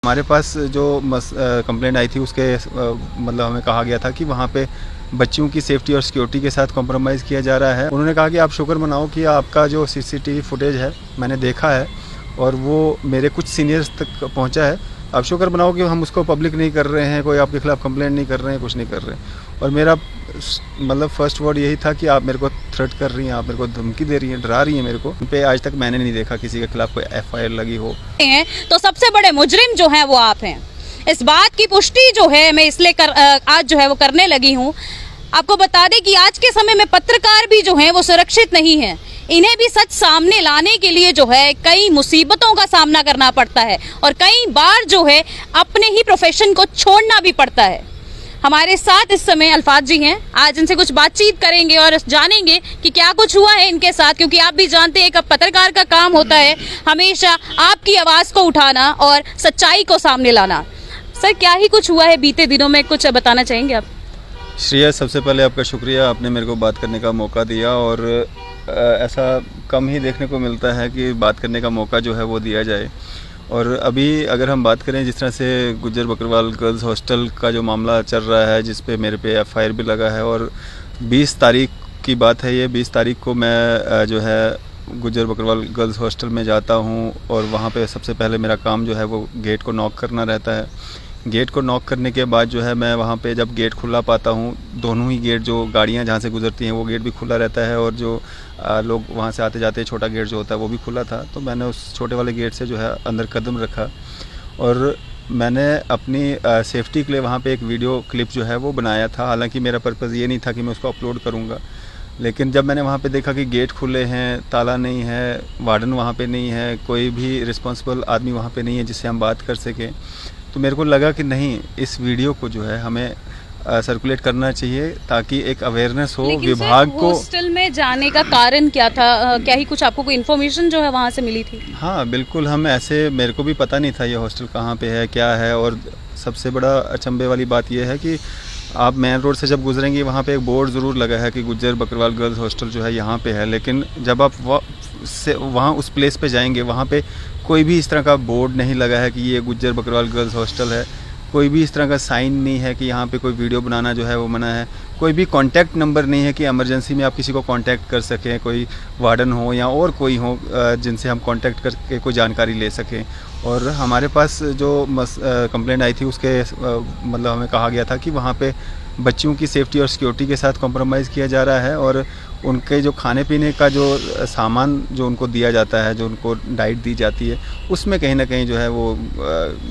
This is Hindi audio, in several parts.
हमारे पास जो कंप्लेंट आई थी उसके मतलब हमें कहा गया था कि वहाँ पे बच्चियों की सेफ्टी और सिक्योरिटी के साथ कॉम्प्रोमाइज़ किया जा रहा है। उन्होंने कहा कि आप शुक्र मनाओ कि आपका जो सीसीटीवी फुटेज है मैंने देखा है और वो मेरे कुछ सीनियर्स तक पहुंचा है। आप शुक्र मनाओ कि हम उसको पब्लिक नहीं कर रहे हैं, कोई आपके खिलाफ़ कंप्लेंट नहीं कर रहे हैं, कुछ नहीं कर रहे हैं। और मेरा मतलब फर्स्ट वर्ड यही था कि आप मेरे को थ्रेट कर रही हैं, आप मेरे को धमकी दे रही हैं, डरा रही हैं मेरे को। उन पे आज तक मैंने नहीं देखा किसी के खिलाफ कोई FIR लगी हो। तो सबसे बड़े मुजरिम जो हैं वो आप हैं। इस बात की पुष्टि जो है मैं इसलिए आज जो है वो करने लगी हूँ। आपको बता दें कि आज के समय में पत्रकार भी जो हैं वो सुरक्षित नहीं हैं। इन्हें भी सच सामने लाने के लिए जो है कई मुसीबतों का सामना करना पड़ता है और कई बार जो है अपने ही प्रोफेशन को छोड़ना भी पड़ता है। हमारे साथ इस समय अल्फाज जी हैं, आज इनसे कुछ बातचीत करेंगे और जानेंगे कि क्या कुछ हुआ है इनके साथ, क्योंकि आप भी जानते हैं कि पत्रकार का काम होता है हमेशा आपकी आवाज़ को उठाना और सच्चाई को सामने लाना। सर, क्या ही कुछ हुआ है बीते दिनों में, कुछ बताना चाहेंगे आप? श्रेया, सबसे पहले आपका शुक्रिया, आपने मेरे को बात करने का मौका दिया और ऐसा कम ही देखने को मिलता है कि बात करने का मौका जो है वो दिया जाए। और अभी अगर हम बात करें जिस तरह से गुज्जर बकरवाल गर्ल्स हॉस्टल का जो मामला चल रहा है, जिस पे मेरे पे FIR भी लगा है और 20 तारीख की बात है ये, 20 तारीख को मैं जो है गुज्जर बकरवाल गर्ल्स हॉस्टल में जाता हूँ और वहाँ पे सबसे पहले मेरा काम जो है वो गेट को नॉक करना रहता है। गेट को नॉक करने के बाद जो है मैं वहाँ पे जब गेट खुला पाता हूँ, दोनों ही गेट जो गाड़ियाँ जहाँ से गुजरती हैं वो गेट भी खुला रहता है और जो लोग वहाँ से आते जाते छोटा गेट जो होता है वो भी खुला था। तो मैंने उस छोटे वाले गेट से जो है अंदर कदम रखा और मैंने अपनी सेफ्टी के लिए वहाँ पे एक वीडियो क्लिप जो है वो बनाया था। हालांकि मेरा पर्पज़ ये नहीं था कि मैं उसको अपलोड करूँगा, लेकिन जब मैंने वहाँ पे देखा कि गेट खुले हैं, ताला नहीं है, वार्डन वहाँ पे नहीं है, कोई भी रिस्पॉन्सिबल आदमी वहाँ पे नहीं है जिससे हम बात कर सकें, तो मेरे को लगा कि नहीं, इस वीडियो को जो है हमें सर्कुलेट करना चाहिए ताकि एक अवेयरनेस हो विभाग को। हॉस्टल में जाने का कारण क्या था? क्या ही कुछ आपको कोई इन्फॉर्मेशन जो है वहाँ से मिली थी? हाँ बिल्कुल, हम ऐसे, मेरे को भी पता नहीं था ये हॉस्टल कहाँ पे है, क्या है। और सबसे बड़ा अचंभे वाली बात यह है कि आप मेन रोड से जब गुजरेंगे वहाँ पे एक बोर्ड ज़रूर लगा है कि गुज्जर बकरवाल गर्ल्स हॉस्टल जो है यहाँ पे है, लेकिन जब आप वहाँ उस प्लेस पे जाएंगे वहाँ पे कोई भी इस तरह का बोर्ड नहीं लगा है कि ये गुज्जर बकरवाल गर्ल्स हॉस्टल है। कोई भी इस तरह का साइन नहीं है कि यहाँ पे कोई वीडियो बनाना जो है वो मना है। कोई भी कांटेक्ट नंबर नहीं है कि इमरजेंसी में आप किसी को कांटेक्ट कर सकें, कोई वार्डन हो या और कोई हो जिनसे हम कांटेक्ट करके कोई जानकारी ले सकें। और हमारे पास जो कंप्लेंट आई थी उसके मतलब हमें कहा गया था कि वहाँ पे बच्चियों की सेफ्टी और सिक्योरिटी के साथ कॉम्प्रोमाइज़ किया जा रहा है और उनके जो खाने पीने का जो सामान जो उनको दिया जाता है, जो उनको डाइट दी जाती है, उसमें कहीं ना कहीं जो है वो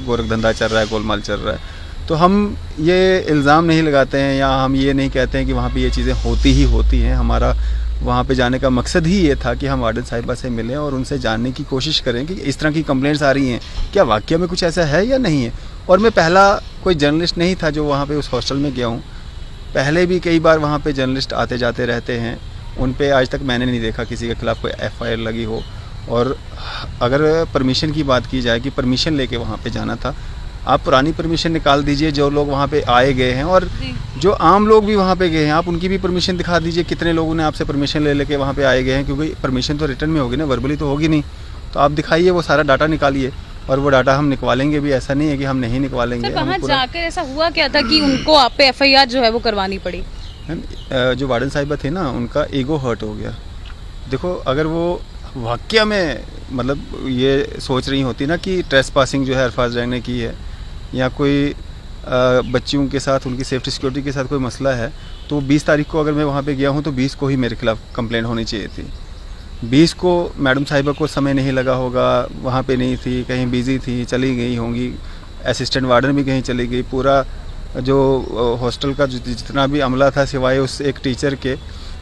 गोरख धंधा चल रहा है, गोलमाल चल रहा है। तो हम ये इल्ज़ाम नहीं लगाते हैं या हम ये नहीं कहते हैं कि वहाँ पे ये चीज़ें होती ही होती हैं। हमारा वहाँ पे जाने का मकसद ही ये था कि हम वार्डन साहिबा से मिलें और उनसे जानने की कोशिश करें कि इस तरह की कंप्लेंट्स आ रही हैं, क्या वाकई में कुछ ऐसा है या नहीं है। और मैं पहला कोई जर्नलिस्ट नहीं था जो वहाँ पे उस हॉस्टल में गया हूँ। पहले भी कई बार वहाँ पे जर्नलिस्ट आते जाते रहते हैं, उन पे आज तक मैंने नहीं देखा किसी के खिलाफ़ कोई FIR लगी हो। और अगर परमिशन की बात की जाए कि परमिशन लेके वहाँ पे जाना था, आप पुरानी परमिशन निकाल दीजिए जो लोग वहाँ पे आए गए हैं और जो आम लोग भी वहाँ पे गए हैं, आप उनकी भी परमिशन दिखा दीजिए। कितने लोगों ने आपसे परमिशन ले लेके वहाँ पे आए गए हैं, क्योंकि परमिशन तो रिटर्न में होगी ना, वर्बली तो होगी नहीं। तो आप दिखाइए, वो सारा डाटा निकालिए और वो डाटा हम निकवालेंगे भी, ऐसा नहीं है कि हम नहीं निकवालेंगे। वहाँ जाकर ऐसा हुआ क्या था कि उनको आप पे FIR जो है वो करवानी पड़ी? जो वार्डन साहिबा थे ना, उनका ईगो हर्ट हो गया। देखो, अगर वो वाकया में मतलब ये सोच रही होती ना कि ट्रेसपासिंग जो है अल्फाज रैंक ने की है या कोई बच्चियों के साथ, उनकी सेफ्टी सिक्योरिटी के साथ कोई मसला है, तो 20 तारीख को अगर मैं वहाँ पे गया हूँ तो 20 को ही मेरे खिलाफ़ कंप्लेंट होनी चाहिए थी। 20 को मैडम साहिबा को समय नहीं लगा होगा, वहाँ पे नहीं थी, कहीं बिज़ी थी, चली गई होंगी, असिस्टेंट वार्डन भी कहीं चली गई। पूरा जो हॉस्टल का जितना भी अमला था सिवाय उस एक टीचर के,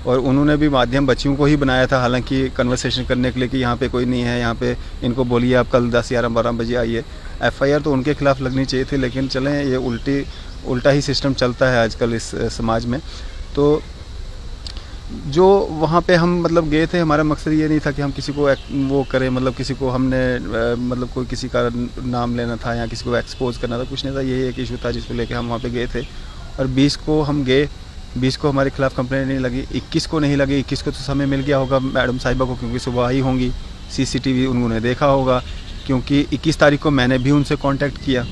और उन्होंने भी माध्यम बच्चियों को ही बनाया था, हालांकि कन्वर्सेशन करने के लिए कि यहाँ पे कोई नहीं है, यहाँ पे इनको बोलिए आप कल 10, 11, 12 बजे आइए। FIR तो उनके खिलाफ़ लगनी चाहिए थी, लेकिन चलें, ये उल्टा ही सिस्टम चलता है आजकल इस समाज में। तो जो वहाँ पे हम मतलब गए थे, हमारा मकसद ये नहीं था कि हम किसी को वो करें, मतलब किसी को हमने मतलब कोई किसी का नाम लेना था या किसी को एक्सपोज करना था, कुछ नहीं था। यही एक इशू था जिसको लेके हम वहाँ पे गए थे। और 20 को हम गए, 20 को हमारे खिलाफ़ कंप्लेंट नहीं लगी, 21 को नहीं लगी। 21 को तो समय मिल गया होगा मैडम साहिबा को, क्योंकि सुबह आई होंगी, CCTV उन्होंने देखा होगा क्योंकि 21 तारीख को मैंने भी उनसे कांटेक्ट किया,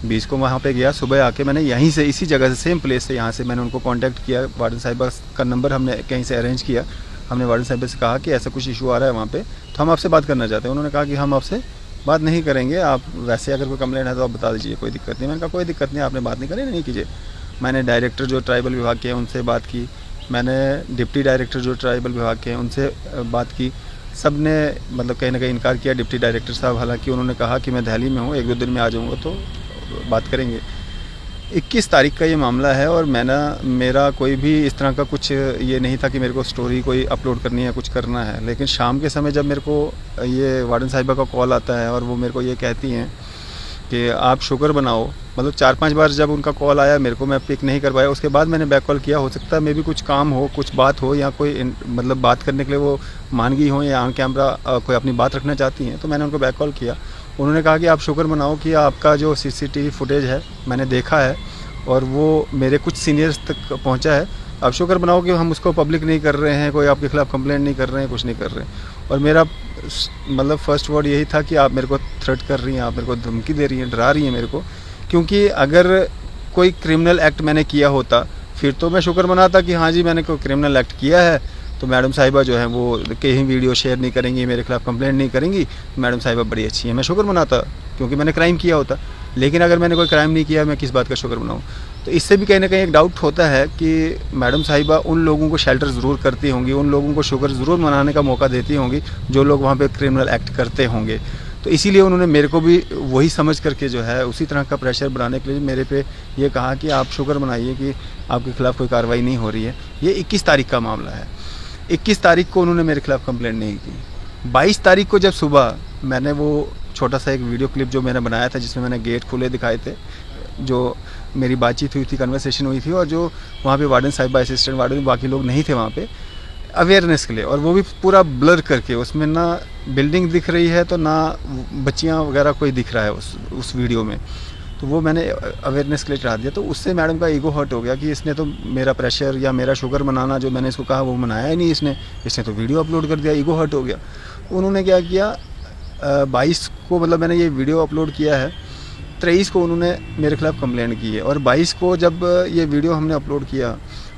20 को वहाँ पे गया, सुबह आके मैंने यहीं से इसी जगह से सेम प्लेस से यहाँ से मैंने उनको कांटेक्ट किया। वार्डन साहिबा का नंबर हमने कहीं से अरेंज किया, हमने वार्डन साहिबा से कहा कि ऐसा कुछ इशू आ रहा है वहाँ पे, तो हम आपसे बात करना चाहते हैं। उन्होंने कहा कि हम आपसे बात नहीं करेंगे, आप वैसे अगर कोई कंप्लेंट है तो आप बता दीजिए, कोई दिक्कत नहीं। मैंने कहा कोई दिक्कत नहीं, आपने बात नहीं करी नहीं कीजिए। मैंने डायरेक्टर जो ट्राइबल विभाग के हैं उनसे बात की, मैंने डिप्टी डायरेक्टर जो ट्राइबल विभाग के हैं उनसे बात की, सब ने मतलब कहीं ना कहीं इनकार किया। डिप्टी डायरेक्टर साहब हालांकि उन्होंने कहा कि मैं दिल्ली में हूँ, 1-2 दिन में आ जाऊँगा तो बात करेंगे। 21 तारीख का ये मामला है और मेरा कोई भी इस तरह का कुछ ये नहीं था कि मेरे को स्टोरी कोई अपलोड करनी है, कुछ करना है। लेकिन शाम के समय जब मेरे को ये वार्डन साहिबा का कॉल आता है और वो मेरे को ये कहती हैं कि आप शुगर बनाओ, मतलब 4-5 बार जब उनका कॉल आया मेरे को, मैं पिक नहीं कर पाया। उसके बाद मैंने बैक कॉल किया, हो सकता है मे भी कुछ काम हो, कुछ बात हो, या कोई मतलब बात करने के लिए वो मान गई हो या ऑन कैमरा कोई अपनी बात रखना चाहती हैं, तो मैंने उनको बैक कॉल किया। उन्होंने कहा कि आप शुक्र मनाओ कि आपका जो CCTV फुटेज है मैंने देखा है और वो मेरे कुछ सीनियर्स तक पहुंचा है, आप शुक्र मनाओ कि हम उसको पब्लिक नहीं कर रहे हैं, कोई आपके खिलाफ़ कंप्लेंट नहीं कर रहे हैं, कुछ नहीं कर रहे हैं। और मेरा मतलब फर्स्ट वर्ड यही था कि आप मेरे को थ्रेट कर रही हैं, आप मेरे को धमकी दे रही हैं, डरा रही हैं मेरे को, क्योंकि अगर कोई क्रिमिनल एक्ट मैंने किया होता फिर तो मैं शुक्र मनाता कि हाँ जी मैंने कोई क्रिमिनल एक्ट किया है, तो मैडम साहिबा जो है वो कहीं वीडियो शेयर नहीं करेंगी, मेरे खिलाफ़ कंप्लेंट नहीं करेंगी, मैडम साहिबा बड़ी अच्छी है, मैं शुक्र मनाता क्योंकि मैंने क्राइम किया होता। लेकिन अगर मैंने कोई क्राइम नहीं किया, मैं किस बात का शुक्र मनाऊँ? तो इससे भी कहीं ना कहीं एक डाउट होता है कि मैडम साहिबा उन लोगों को शेल्टर ज़रूर करती होंगी, उन लोगों को शुक्र ज़रूर मनाने का मौका देती होंगी जो लोग वहाँ पे क्रिमिनल एक्ट करते होंगे। तो इसीलिए उन्होंने मेरे को भी वही समझ करके जो है उसी तरह का प्रेशर बनाने के लिए मेरे पे ये कहा कि आप शुक्र मनाइए कि आपके खिलाफ़ कोई कार्रवाई नहीं हो रही है। ये 21 तारीख का मामला है। 21 तारीख को उन्होंने मेरे खिलाफ़ कंप्लेंट नहीं की। 22 तारीख को जब सुबह मैंने वो छोटा सा एक वीडियो क्लिप जो मैंने बनाया था जिसमें मैंने गेट खुले दिखाए थे, जो मेरी बातचीत हुई थी, कन्वर्सेशन हुई थी, और जो वहाँ पे वार्डन साहिबा, असिस्टेंट वार्डन, बाकी लोग नहीं थे वहाँ पे अवेयरनेस के लिए, और वो भी पूरा ब्लर करके, उसमें ना बिल्डिंग दिख रही है तो ना बच्चियाँ वगैरह कोई दिख रहा है उस वीडियो में। तो वो मैंने अवेयरनेस के लिए चढ़ा दिया। तो उससे मैडम का ईगो हर्ट हो गया कि इसने तो मेरा प्रेशर या मेरा शुगर मनाना जो मैंने इसको कहा वो मनाया ही नहीं, इसने तो वीडियो अपलोड कर दिया, ईगो हर्ट हो गया। उन्होंने क्या किया, 22 को मतलब मैंने ये वीडियो अपलोड किया है, 23 को उन्होंने मेरे खिलाफ़ कंप्लेंट की है, और 22 को जब ये वीडियो हमने अपलोड किया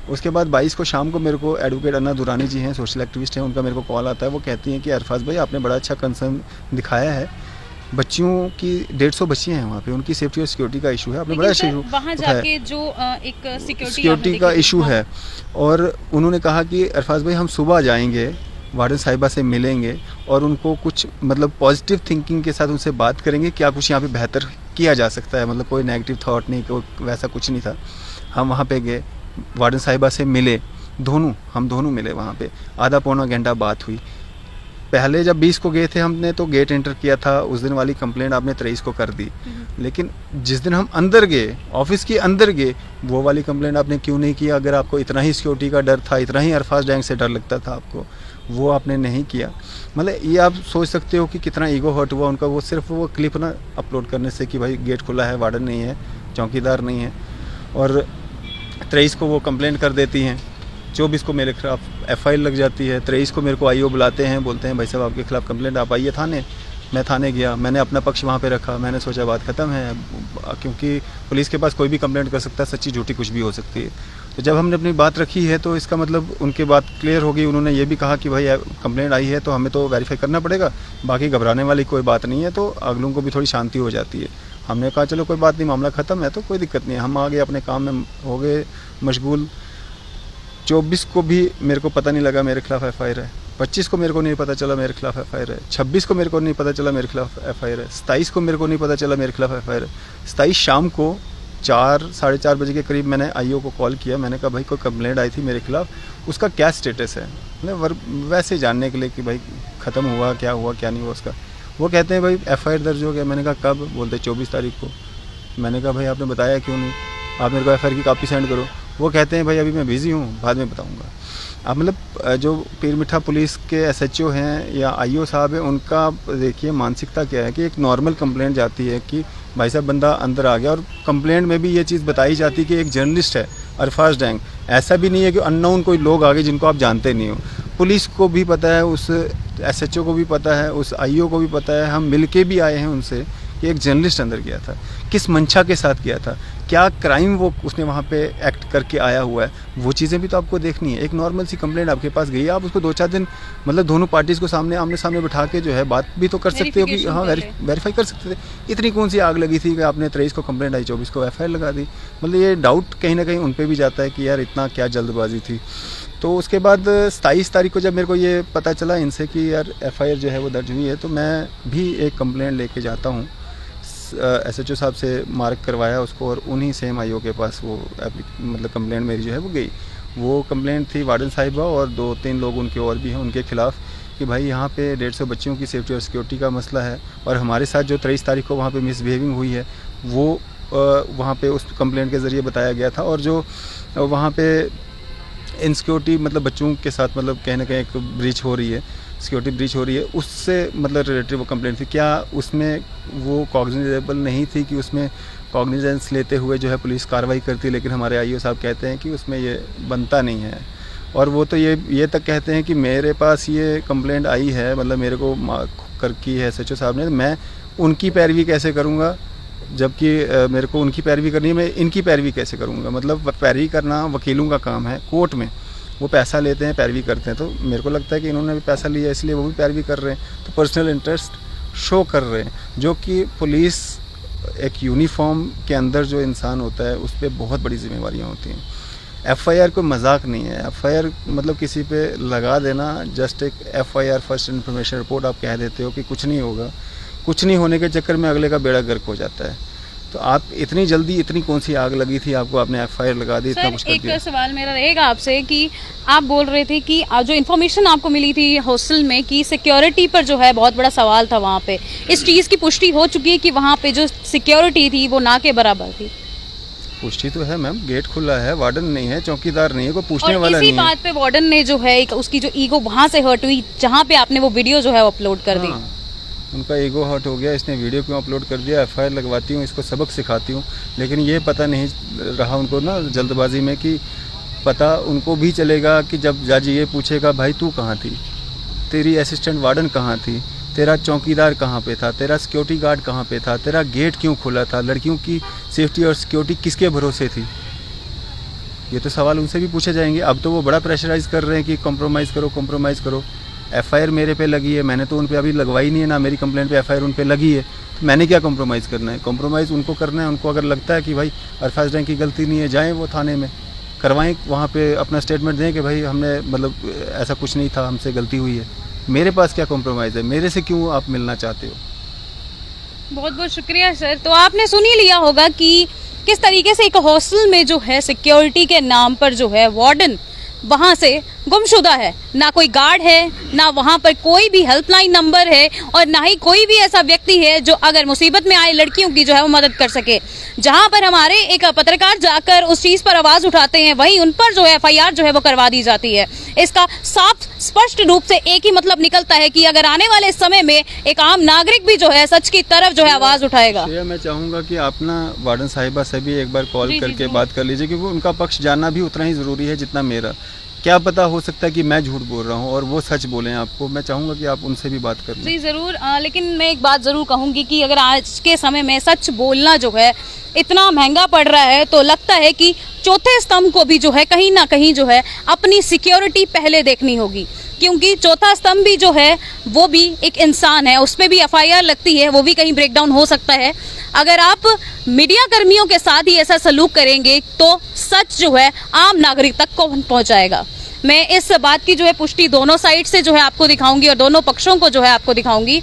उसके बाद 22 को शाम को मेरे को एडवोकेट अन्ना दुरानी जी हैं, सोशल एक्टिविस्ट हैं, उनका मेरे को कॉल आता है। वो कहती हैं कि अरफाज भाई आपने बड़ा अच्छा कंसर्न दिखाया है, बच्चियों की 150 बच्चियाँ हैं वहाँ पे, उनकी सेफ्टी और सिक्योरिटी का इशू है, आपने बड़ा अच्छा इशू वहाँ जाके जो एक सिक्योरिटी का इशू है। और उन्होंने कहा कि अरफाज भाई हम सुबह जाएंगे, वार्डन साहिबा से मिलेंगे और उनको कुछ मतलब पॉजिटिव थिंकिंग के साथ उनसे बात करेंगे, क्या कुछ यहाँ पे बेहतर किया जा सकता है, मतलब कोई नेगेटिव थॉट नहीं, कोई वैसा कुछ नहीं था। हम वहाँ पे गए, वार्डन साहिबा से मिले, हम दोनों मिले वहाँ पे, आधा पौना घंटा बात हुई। पहले जब 20 को गए थे हमने तो गेट एंटर किया था, उस दिन वाली कंप्लेंट आपने 23 को कर दी, लेकिन जिस दिन हम अंदर गए, ऑफिस के अंदर गए, वो वाली कंप्लेंट आपने क्यों नहीं किया? अगर आपको इतना ही सिक्योरिटी का डर था, इतना ही अरफाज गैंग से डर लगता था आपको, वो आपने नहीं किया। मतलब ये आप सोच सकते हो कि कितना ईगो हर्ट हुआ उनका, वो सिर्फ वो क्लिप ना अपलोड करने से कि भाई गेट खुला है, वार्डन नहीं है, चौकीदार नहीं है, और 23 को वो कंप्लेंट कर देती हैं, 24 को मेरे खिलाफ FIR लग जाती है, 23 को मेरे को IO बुलाते हैं, बोलते हैं भाई साहब आपके खिलाफ कंप्लेंट, आप आइए थाने। मैं थाने गया, मैंने अपना पक्ष वहाँ पे रखा, मैंने सोचा बात ख़त्म है, क्योंकि पुलिस के पास कोई भी कंप्लेंट कर सकता है, सच्ची झूठी कुछ भी हो सकती है। तो जब हमने अपनी बात रखी है तो इसका मतलब उनकी बात क्लियर हो गई। उन्होंने ये भी कहा कि भाई कंप्लेंट आई है तो हमें तो वेरीफाई करना पड़ेगा, बाकी घबराने वाली कोई बात नहीं है, तो अगलों को भी थोड़ी शांति हो जाती है। हमने कहा चलो कोई बात नहीं, मामला ख़त्म है तो कोई दिक्कत नहीं है, हम आगे अपने काम में हो गए मशगूल। 24 को भी मेरे को पता नहीं लगा मेरे खिलाफ FIR है, 25 को मेरे को नहीं पता चला मेरे खिलाफ FIR है, 26 को मेरे को नहीं पता चला मेरे खिलाफ FIR है, 27 को मेरे को नहीं पता चला मेरे खिलाफ FIR है। 27 शाम को 4 साढ़े 4 बजे के करीब मैंने IO को कॉल किया, मैंने कहा भाई कोई कंप्लेंट आई थी मेरे खिलाफ, उसका क्या स्टेटस है, मतलब वैसे जानने के लिए कि भाई ख़त्म हुआ क्या नहीं हुआ उसका। वो कहते हैं भाई FIR दर्ज हो गया। मैंने कहा कब? बोलते 24 तारीख को। मैंने कहा भाई आपने बताया क्यों नहीं, आप मेरे को FIR की कॉपी सेंड करो। वो कहते हैं भाई अभी मैं बिज़ी हूँ, बाद में बताऊँगा। अब मतलब जो पीर मिठा पुलिस के SHO हैं या IO साहब हैं, उनका देखिए मानसिकता क्या है कि एक नॉर्मल कंप्लेंट जाती है कि भाई साहब बंदा अंदर आ गया, और कंप्लेंट में भी ये चीज़ बताई जाती है कि एक जर्नलिस्ट है अरफाज डैंग, ऐसा भी नहीं है कि अननोन कोई लोग आ गए जिनको आप जानते नहीं हो। पुलिस को भी पता है उस तो एसएचओ को भी पता है, उस आईओ को भी पता है, हम मिल के भी आए हैं उनसे कि एक जर्नलिस्ट अंदर गया था, किस मंशा के साथ गया था, क्या क्राइम वो उसने वहाँ पे एक्ट करके आया हुआ है, वो चीज़ें भी तो आपको देखनी है। एक नॉर्मल सी कंप्लेंट आपके पास गई है, आप उसको 2-4 दिन मतलब दोनों पार्टीज़ को आमने सामने बिठा के जो है बात भी तो कर सकते हो कि हाँ वेरीफाई कर सकते थे। इतनी कौन सी आग लगी थी कि आपने 23 को कंप्लेंट आई, 24 को FIR लगा दी। मतलब ये डाउट कहीं ना कहीं उन पर भी जाता है कि यार इतना क्या जल्दबाजी थी। तो उसके बाद 27 तारीख को जब मेरे को ये पता चला इनसे कि यार FIR जो है वो दर्ज हुई है, तो मैं भी एक कंप्लेंट लेके जाता हूँ। SHO साहब से मार्क करवाया उसको और उन्हीं सेम आईओ के पास वो मतलब कंप्लेंट मेरी जो है वो गई। वो कंप्लेंट थी वार्डन साहिबा और 2-3 लोग उनके और भी हैं उनके खिलाफ़ कि भाई यहाँ पे 150 बच्चियों की सेफ्टी और सिक्योरिटी का मसला है, और हमारे साथ जो 23 तारीख को वहाँ पे मिसबिहेविंग हुई है वो वहाँ पे उस कंप्लेंट के ज़रिए बताया गया था। और जो वहाँ पे इनसिक्योरिटी मतलब बच्चों के साथ मतलब कहीं ना कहीं एक ब्रीच हो रही है, सिक्योरिटी ब्रीच हो रही है, उससे मतलब रिलेटेड वो कंप्लेंट थी। क्या उसमें वो कॉग्निजेबल नहीं थी कि उसमें कॉग्निजेंस लेते हुए जो है पुलिस कार्रवाई करती, लेकिन हमारे आईओ साहब कहते हैं कि उसमें ये बनता नहीं है। और वो तो ये तक कहते हैं कि मेरे पास ये कंप्लेंट आई है, मतलब मेरे को कर की है SHO साहब ने, मैं उनकी पैरवी कैसे करूँगा, जबकि मेरे को उनकी पैरवी करनी है, मैं इनकी पैरवी कैसे करूँगा। मतलब पैरवी करना वकीलों का काम है, कोर्ट में वो पैसा लेते हैं, पैरवी करते हैं। तो मेरे को लगता है कि इन्होंने भी पैसा लिया इसलिए वो भी पैरवी कर रहे हैं, तो पर्सनल इंटरेस्ट शो कर रहे हैं। जो कि पुलिस एक यूनिफॉर्म के अंदर जो इंसान होता है उस पर बहुत बड़ी जिम्मेवारियाँ होती हैं। FIR कोई मजाक नहीं है। FIR मतलब किसी पे लगा देना, जस्ट एक FIR फर्स्ट इन्फॉर्मेशन रिपोर्ट आप कह देते हो कि कुछ नहीं होगा, कुछ नहीं होने के चक्कर में अगले का बेड़ा गर्क हो जाता है। तो आप इतनी जल्दी, इतनी कौन सी आग लगी थी आपको, आपने FIR लगा दी, इतना कुछ कर दिया। एक सवाल मेरा रहेगा आपसे कि आप बोल रहे थे कि जो इन्फॉर्मेशन आपको मिली थी हॉस्टल में कि सिक्योरिटी पर जो है बहुत बड़ा सवाल था, वहाँ पे इस चीज़ की पुष्टि हो चुकी है कि वहाँ पे जो सिक्योरिटी थी वो ना के बराबर थी? पुष्टि तो है मैम, गेट खुला है, वार्डन नहीं है, चौकीदार नहीं है, कोई पूछने वाला नहीं है। इसी बात पे वार्डन ने जो है उसकी जो ईगो वहाँ से हर्ट हुई, जहाँ पे आपने वो वीडियो जो है अपलोड कर दी। उनका ईगो हर्ट हो गया, इसने वीडियो क्यों अपलोड कर दिया, FIR लगवाती हूँ, इसको सबक सिखाती हूँ। लेकिन ये पता नहीं रहा उनको ना जल्दबाजी में कि पता उनको भी चलेगा कि जब जज ये पूछेगा भाई तू कहाँ थी, तेरी असिस्टेंट वार्डन कहाँ थी, तेरा चौकीदार कहाँ पे था, तेरा सिक्योरिटी गार्ड कहाँ पे था, तेरा गेट क्यों खुला था, लड़कियों की सेफ्टी और सिक्योरिटी किसके भरोसे थी, ये तो सवाल उनसे भी पूछे जाएंगे। अब तो वो बड़ा प्रेशराइज़ कर रहे हैं कि कॉम्प्रोमाइज़ करो। FIR मेरे पे लगी है, मैंने तो उन पे अभी लगवाई नहीं है ना, मेरी कंप्लेंट पे FIR उन पे लगी है, तो मैंने क्या कॉम्प्रोमाइज़ करना है। कॉम्प्रोमाइज़ उनको करना है, उनको अगर लगता है कि भाई अरफाज रैंक की गलती नहीं है, जाएँ वो थाने में करवाएं, वहाँ पे अपना स्टेटमेंट दें कि भाई हमने मतलब ऐसा कुछ नहीं था, हमसे गलती हुई है। मेरे पास क्या कॉम्प्रोमाइज़ है, मेरे से क्यों आप मिलना चाहते हो। बहुत बहुत शुक्रिया सर। तो आपने सुन ही लिया होगा कि किस तरीके से एक हॉस्टल में जो है सिक्योरिटी के नाम पर जो है वार्डन वहाँ से गुमशुदा है, ना कोई गार्ड है, ना वहाँ पर कोई भी हेल्पलाइन नंबर है, और ना ही कोई भी ऐसा व्यक्ति है जो अगर मुसीबत में आए लड़कियों की जो है वो मदद कर सके। जहाँ पर हमारे एक पत्रकार जाकर उस चीज़ पर आवाज़ उठाते हैं, वहीं उन पर जो है FIR जो है वो करवा दी जाती है। इसका साफ स्पष्ट रूप से एक ही मतलब निकलता है कि अगर आने वाले समय में एक आम नागरिक भी जो है सच की तरफ जो है आवाज़ उठाएगा। मैं चाहूँगा कि आप ना वार्डन साहिबा से भी एक बार कॉल करके बात कर लीजिए, क्योंकि उनका पक्ष जानना भी उतना ही ज़रूरी है जितना मेरा। क्या पता, हो सकता है कि मैं झूठ बोल रहा हूँ और वो सच बोलें आपको। मैं चाहूँगा कि आप उनसे भी बात कर लें। जी ज़रूर। लेकिन मैं एक बात ज़रूर कहूँगी कि अगर आज के समय में सच बोलना जो है इतना महंगा पड़ रहा है, तो लगता है कि चौथे स्तंभ को भी जो है कहीं ना कहीं जो है अपनी सिक्योरिटी पहले देखनी होगी, क्योंकि चौथा स्तंभ भी जो है वो भी एक इंसान है, उस पर भी FIR लगती है, वो भी कहीं ब्रेकडाउन हो सकता है। अगर आप मीडिया कर्मियों के साथ ही ऐसा सलूक करेंगे तो सच जो है आम नागरिक तक कौन पहुंचाएगा। मैं इस बात की जो है पुष्टि दोनों साइड से जो है आपको दिखाऊंगी और दोनों पक्षों को जो है आपको दिखाऊंगी।